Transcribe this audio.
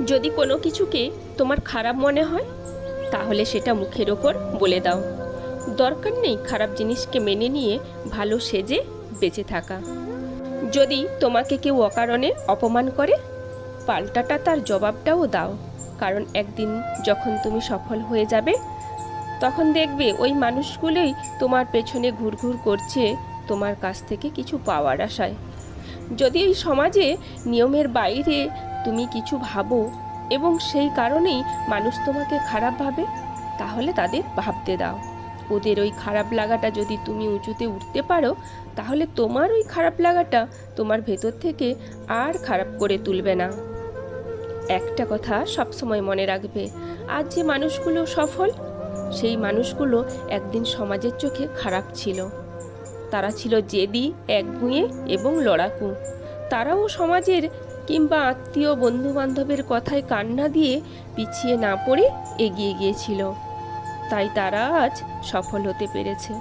যদি কোনো কিছুকে তোমার খারাপ মনে হয় তাহলে সেটা মুখের ওপর বলে দাও। দরকার নেই খারাপ জিনিসকে মেনে নিয়ে ভালো সেজে বেঁচে থাকা। যদি তোমাকে কেউ অকারণে অপমান করে পাল্টাটা তার জবাবটাও দাও, কারণ একদিন যখন তুমি সফল হয়ে যাবে তখন দেখবে ওই মানুষগুলোই তোমার পেছনে ঘুরঘুর করছে তোমার কাছ থেকে কিছু পাওয়ার আশায়। যদি এই সমাজে নিয়মের বাইরে তুমি কিছু ভাবো এবং সেই কারণেই মানুষ তোমাকে খারাপ ভাবে, তাহলে তাদের ভাবতে দাও। ওদের ওই খারাপ লাগাটা যদি তুমি উঁচুতে উঠতে পারো তাহলে তোমার ওই খারাপ লাগাটা তোমার ভেতর থেকে আর খারাপ করে তুলবে না। একটা কথা সবসময় মনে রাখবে, আজ যে মানুষগুলো সফল সেই মানুষগুলো একদিন সমাজের চোখে খারাপ ছিল। তারা ছিল জেদি, একগুঁয়ে এবং লড়াকু। তারাও সমাজের কিংবা আত্মীয় বন্ধু বান্ধবের কথায় কান না দিয়ে পিছিয়ে না পড়ে এগিয়ে গিয়েছিল। তাই তারা আজ সফল হতে পেরেছে।